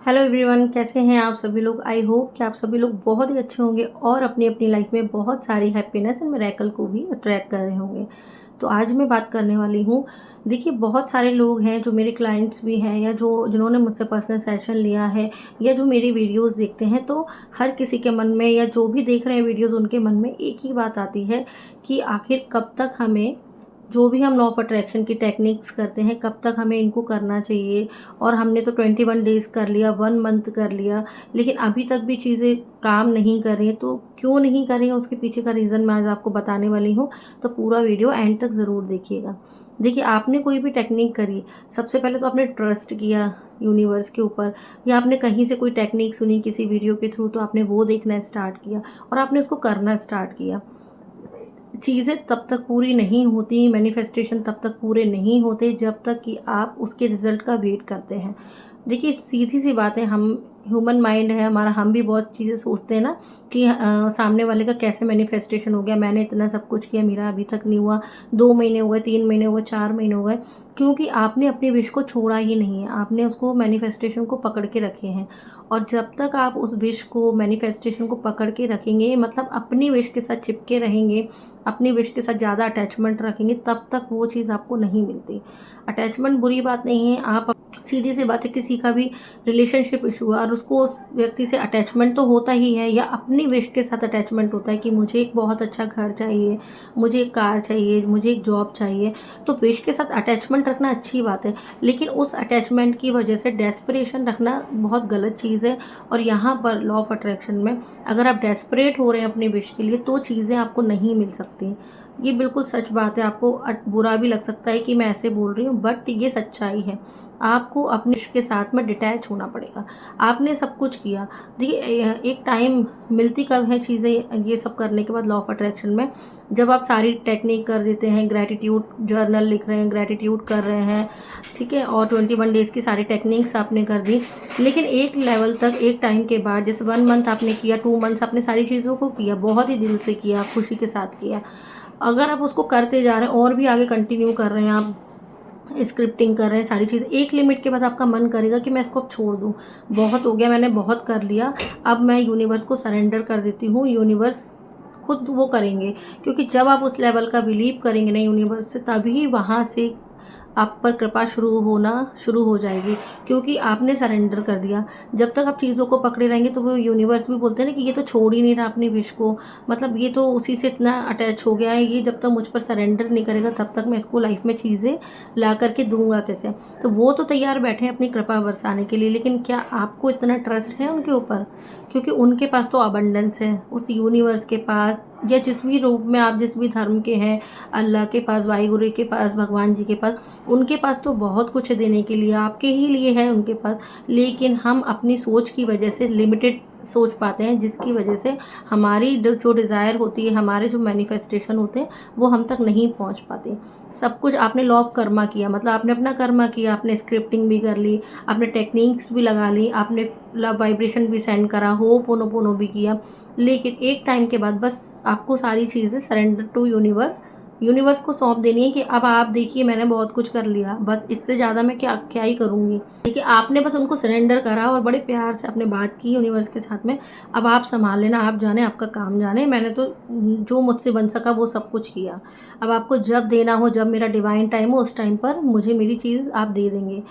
Hello everyone, कैसे हैं आप सभी लोग। आई होप कि आप सभी लोग बहुत ही अच्छे होंगे और अपनी अपनी लाइफ में बहुत सारी हैप्पीनेस एंड मिरेकल को भी अट्रैक्ट कर रहे होंगे। तो आज मैं बात करने वाली हूँ। देखिए, बहुत सारे लोग हैं जो मेरे क्लाइंट्स भी हैं या जो जिन्होंने मुझसे पर्सनल सेशन लिया है या जो मेरी वीडियोस देखते हैं, तो हर किसी के मन में या जो भी देख रहे हैं वीडियोस उनके मन में एक ही बात आती है कि आखिर कब तक हमें जो भी हम लॉ ऑफ अट्रैक्शन की टेक्निक्स करते हैं कब तक हमें इनको करना चाहिए। और हमने तो 21 डेज़ कर लिया, 1 मंथ कर लिया, लेकिन अभी तक भी चीज़ें काम नहीं कर रही हैं। तो क्यों नहीं कर रही हैं, उसके पीछे का रीज़न मैं आज आपको बताने वाली हूँ। तो पूरा वीडियो एंड तक ज़रूर देखिएगा। देखिए, आपने कोई भी टेक्निक करी, सबसे पहले तो आपने ट्रस्ट किया यूनिवर्स के ऊपर, या आपने कहीं से कोई टेक्निक सुनी किसी वीडियो के थ्रू, तो आपने वो देखना स्टार्ट किया और आपने उसको करना स्टार्ट किया। चीज़ें तब तक पूरी नहीं होती, मैनिफेस्टेशन तब तक पूरे नहीं होते जब तक कि आप उसके रिज़ल्ट का वेट करते हैं। देखिए, सीधी सी बात है, हम ह्यूमन माइंड है हमारा, हम भी बहुत चीज़ें सोचते हैं ना कि सामने वाले का कैसे मैनिफेस्टेशन हो गया, मैंने इतना सब कुछ किया, मेरा अभी तक नहीं हुआ, 2 महीने हो गए, 3 महीने हो गए, 4 महीने हो गए। क्योंकि आपने अपनी विश को छोड़ा ही नहीं है, आपने उसको मैनिफेस्टेशन को पकड़ के रखे हैं। और जब तक आप उस विश को मैनिफेस्टेशन को पकड़ के रखेंगे, मतलब अपनी विश के साथ चिपके रहेंगे, अपनी विश के साथ ज़्यादा अटैचमेंट रखेंगे, तब तक वो चीज़ आपको नहीं मिलती। अटैचमेंट बुरी बात नहीं है। आप सीधी सी बात है, किसी का भी रिलेशनशिप इशू है और उसको उस व्यक्ति से अटैचमेंट तो होता ही है, या अपनी विश के साथ अटैचमेंट होता है कि मुझे एक बहुत अच्छा घर चाहिए, मुझे एक कार चाहिए, मुझे एक जॉब चाहिए। तो विश के साथ अटैचमेंट रखना अच्छी बात है, लेकिन उस अटैचमेंट की वजह से डेस्परेशन रखना बहुत गलत चीज़ है। और यहाँ पर लॉ ऑफ अट्रैक्शन में अगर आप डेस्परेट हो रहे हैं अपनी विश के लिए, तो चीज़ें आपको नहीं मिल सकती। ये बिल्कुल सच बात है। आपको बुरा भी लग सकता है कि मैं ऐसे बोल रही हूँ, बट ये सच्चाई है। आपको अपने विश के साथ में डिटैच होना पड़ेगा। आपने सब कुछ किया। देखिए, एक टाइम मिलती कब है चीज़ें ये सब करने के बाद लॉ ऑफ अट्रैक्शन में, जब आप सारी टेक्निक कर देते हैं, ग्रैटिट्यूड जर्नल लिख रहे हैं, ग्रैटिट्यूड कर रहे हैं, ठीक है, और 21 डेज़ की सारी टेक्निक्स आपने कर दी। लेकिन एक लेवल तक, एक टाइम के बाद, जैसे 1 मंथ आपने किया, 2 मंथ्स आपने सारी चीज़ों को किया, बहुत ही दिल से किया, खुशी के साथ किया। अगर आप उसको करते जा रहे हैं और भी आगे कंटिन्यू कर रहे हैं, आप स्क्रिप्टिंग कर रहे हैं, सारी चीज़, एक लिमिट के बाद आपका मन करेगा कि मैं इसको अब छोड़ दूँ, बहुत हो गया, मैंने बहुत कर लिया, अब मैं यूनिवर्स को सरेंडर कर देती हूँ, यूनिवर्स खुद वो करेंगे। क्योंकि जब आप उस लेवल का बिलीव करेंगे ना यूनिवर्स से, तभी वहाँ से आप पर कृपा शुरू हो जाएगी, क्योंकि आपने सरेंडर कर दिया। जब तक आप चीज़ों को पकड़े रहेंगे, तो वो यूनिवर्स भी बोलते हैं ना कि ये तो छोड़ ही नहीं रहा अपनी विश को, मतलब ये तो उसी से इतना अटैच हो गया है, ये जब तक मुझ पर सरेंडर नहीं करेगा तब तक मैं इसको लाइफ में चीज़ें ला करके दूंगा कैसे। तो वो तो तैयार बैठे हैं अपनी कृपा बरसाने के लिए, लेकिन क्या आपको इतना ट्रस्ट है उनके ऊपर? क्योंकि उनके पास तो अबंडेंस है, उस यूनिवर्स के पास, या जिस भी रूप में आप जिस भी धर्म के हैं, अल्लाह के पास, वाहिगुरु के पास, भगवान जी के पास, उनके पास तो बहुत कुछ है देने के लिए, आपके ही लिए है उनके पास। लेकिन हम अपनी सोच की वजह से लिमिटेड सोच पाते हैं, जिसकी वजह से हमारी जो डिज़ायर होती है, हमारे जो मैनिफेस्टेशन होते हैं, वो हम तक नहीं पहुंच पाते। सब कुछ आपने लॉ ऑफ कर्मा किया, मतलब आपने अपना कर्मा किया, आपने स्क्रिप्टिंग भी कर ली, आपने टेक्निक्स भी लगा ली, आपने लव वाइब्रेशन भी सेंड करा, होपोनोपोनो भी किया। लेकिन एक टाइम के बाद बस आपको सारी चीज़ें सरेंडर टू यूनिवर्स, यूनिवर्स को सौंप देनी है कि अब आप देखिए, मैंने बहुत कुछ कर लिया, बस इससे ज़्यादा मैं क्या क्या ही करूँगी। देखिए, आपने बस उनको सरेंडर करा और बड़े प्यार से आपने बात की यूनिवर्स के साथ में, अब आप संभाल लेना, आप जाने, आपका काम जाने, मैंने तो जो मुझसे बन सका वो सब कुछ किया। अब आपको जब देना हो, जब मेरा डिवाइन टाइम हो, उस टाइम पर मुझे मेरी चीज़ आप दे देंगे।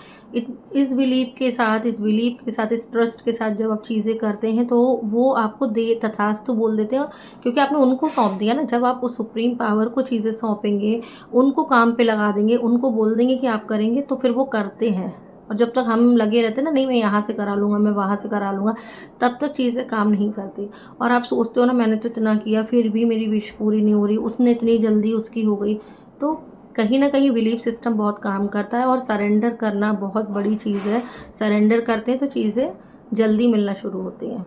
इस बिलीव के साथ, इस बिलीव के साथ, इस ट्रस्ट के साथ जब आप चीज़ें करते हैं, तो वो आपको दे तथास्तु बोल देते हैं। क्योंकि आपने उनको सौंप दिया ना। जब आप उस सुप्रीम पावर को चीज़ें सौंपेंगे, उनको काम पे लगा देंगे, उनको बोल देंगे कि आप करेंगे, तो फिर वो करते हैं। और जब तक हम लगे रहते हैं ना, नहीं मैं यहाँ से करा लूँगा, मैं वहाँ से करा लूँगा, तब तक चीज़ें काम नहीं करती। और आप सोचते हो ना, मैंने तो इतना किया फिर भी मेरी विश पूरी नहीं हो रही, उसने इतनी जल्दी उसकी हो गई। तो कहीं ना कहीं बिलीफ सिस्टम बहुत काम करता है, और सरेंडर करना बहुत बड़ी चीज़ है। सरेंडर करते हैं तो चीज़ें जल्दी मिलना शुरू होती हैं।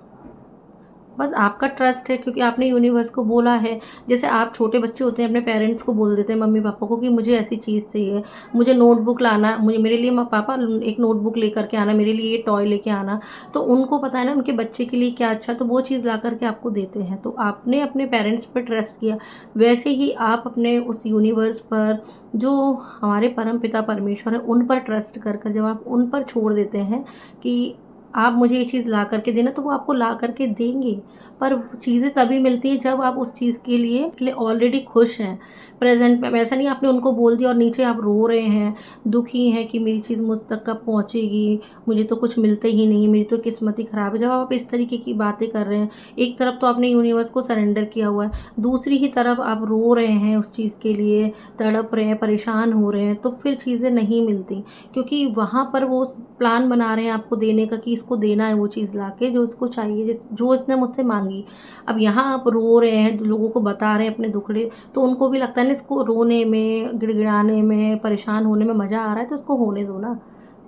बस आपका ट्रस्ट है, क्योंकि आपने यूनिवर्स को बोला है। जैसे आप छोटे बच्चे होते हैं, अपने पेरेंट्स को बोल देते हैं, मम्मी पापा को, कि मुझे ऐसी चीज़ चाहिए, मुझे नोटबुक लाना, मुझे मेरे लिए पापा एक नोटबुक लेकर के आना, मेरे लिए ये टॉय लेके आना। तो उनको पता है ना उनके बच्चे के लिए क्या अच्छा, तो वो चीज़ ला करके आपको देते हैं। तो आपने अपने पेरेंट्स पर ट्रस्ट किया, वैसे ही आप अपने उस यूनिवर्स पर, जो हमारे परम पिता परमेश्वर है, उन पर ट्रस्ट कर कर जब आप उन पर छोड़ देते हैं कि आप मुझे ये चीज़ ला करके देना, तो वो आपको ला करके देंगे। पर चीज़ें तभी मिलती हैं जब आप उस चीज़ के लिए ऑलरेडी खुश हैं, प्रेज़ेंट में। ऐसा नहीं आपने उनको बोल दिया और नीचे आप रो रहे हैं, दुखी हैं कि मेरी चीज़ मुझ तक कब पहुँचेगी, मुझे तो कुछ मिलता ही नहीं है, मेरी तो किस्मत ही ख़राब है। जब आप इस तरीके की बातें कर रहे हैं, एक तरफ तो आपने यूनिवर्स को सरेंडर किया हुआ है, दूसरी ही तरफ आप रो रहे हैं उस चीज़ के लिए, तड़प रहे हैं, परेशान हो रहे हैं, तो फिर चीज़ें नहीं मिलती। क्योंकि वहाँ पर वो प्लान बना रहे हैं आपको देने का कि इसको देना है वो चीज़ लाके जो इसको चाहिए, जो इसने मुझसे मांगी। अब यहाँ आप रो रहे हैं, लोगों को बता रहे हैं अपने दुखड़े, तो उनको भी लगता है ना इसको रोने में, गिड़गिड़ाने में, परेशान होने में मज़ा आ रहा है, तो इसको होने दो ना।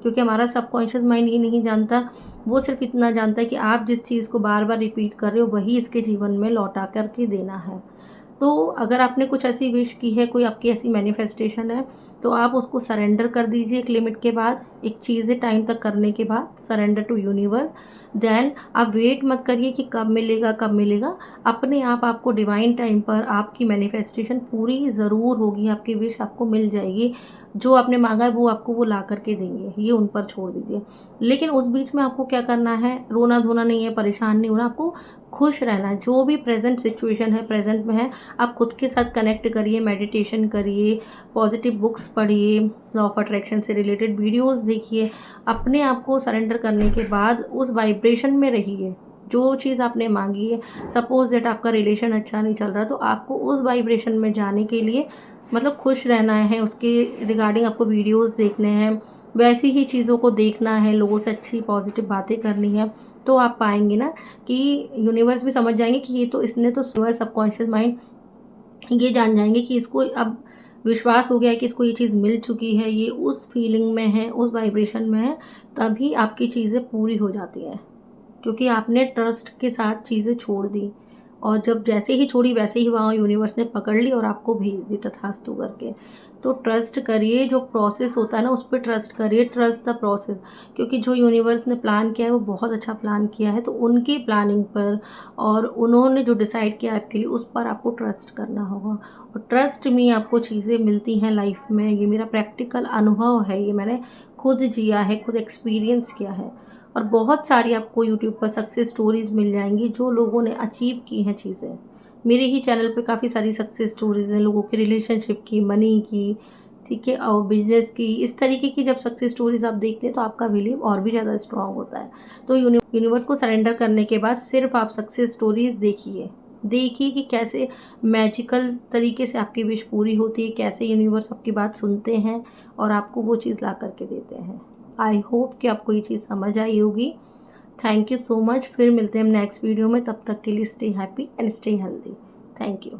क्योंकि हमारा सबकॉन्शियस माइंड ये नहीं जानता, वो सिर्फ इतना जानता है कि आप जिस चीज़ को बार बार रिपीट कर रहे हो वही इसके जीवन में लौटा करके देना है। तो अगर आपने कुछ ऐसी विश की है, कोई आपकी ऐसी मैनिफेस्टेशन है, तो आप उसको सरेंडर कर दीजिए एक लिमिट के बाद, एक चीज़ें टाइम तक करने के बाद सरेंडर टू यूनिवर्स। देन आप वेट मत करिए कि कब मिलेगा कब मिलेगा, अपने आप आपको डिवाइन टाइम पर आपकी मैनिफेस्टेशन पूरी ज़रूर होगी, आपकी विश आपको मिल जाएगी। जो आपने मांगा है वो आपको वो ला करके देंगे, ये उन पर छोड़ दीजिए। लेकिन उस बीच में आपको क्या करना है, रोना धोना नहीं है, परेशान नहीं होना, आपको खुश रहना है। जो भी प्रेजेंट सिचुएशन है, प्रेजेंट में है, आप खुद के साथ कनेक्ट करिए, मेडिटेशन करिए, पॉजिटिव बुक्स पढ़िए, लॉ ऑफ अट्रैक्शन से रिलेटेड वीडियोस देखिए। अपने आप को सरेंडर करने के बाद उस वाइब्रेशन में रहिए जो चीज़ आपने मांगी है। सपोज़ दैट आपका रिलेशन अच्छा नहीं चल रहा, तो आपको उस वाइब्रेशन में जाने के लिए मतलब खुश रहना है, उसके रिगार्डिंग आपको वीडियोस देखने हैं, वैसी ही चीज़ों को देखना है, लोगों से अच्छी पॉजिटिव बातें करनी है। तो आप पाएंगे ना कि यूनिवर्स भी समझ जाएंगे कि ये तो इसने तो सबकॉन्शियस माइंड ये जान जाएंगे कि इसको अब विश्वास हो गया है कि इसको ये चीज़ मिल चुकी है, ये उस फीलिंग में है, उस वाइब्रेशन में है, तभी आपकी चीज़ें पूरी हो जाती हैं। क्योंकि आपने ट्रस्ट के साथ चीज़ें छोड़ दी, और जब जैसे ही छोड़ी वैसे ही वहाँ यूनिवर्स ने पकड़ ली और आपको भेज दी तथास्तु करके। तो ट्रस्ट करिए, जो प्रोसेस होता है ना उस पर ट्रस्ट करिए, ट्रस्ट द प्रोसेस। क्योंकि जो यूनिवर्स ने प्लान किया है वो बहुत अच्छा प्लान किया है, तो उनकी प्लानिंग पर और उन्होंने जो डिसाइड किया आपके लिए उस पर आपको ट्रस्ट करना होगा। और ट्रस्ट में आपको चीज़ें मिलती हैं लाइफ में, ये मेरा प्रैक्टिकल अनुभव है, ये मैंने खुद जिया है, खुद एक्सपीरियंस किया है। और बहुत सारी आपको यूट्यूब पर सक्सेस स्टोरीज़ मिल जाएंगी जो लोगों ने अचीव की हैं चीज़ें। मेरे ही चैनल पे काफ़ी सारी सक्सेस स्टोरीज़ हैं, लोगों की रिलेशनशिप की, मनी की, ठीक है, और बिजनेस की। इस तरीके की जब सक्सेस स्टोरीज़ आप देखते हैं तो आपका बिलीव और भी ज़्यादा स्ट्रांग होता है। तो यूनिवर्स को सरेंडर करने के बाद सिर्फ आप सक्सेस स्टोरीज़ देखिए कि कैसे मैजिकल तरीके से आपकी विश पूरी होती है, कैसे यूनिवर्स आपकी बात सुनते हैं और आपको वो चीज़ ला करके देते हैं। आई होप कि आपको ये चीज़ समझ आई होगी। Thank you so much. फिर मिलते हैं हम नेक्स्ट वीडियो में, तब तक के लिए stay happy and stay healthy. Thank you.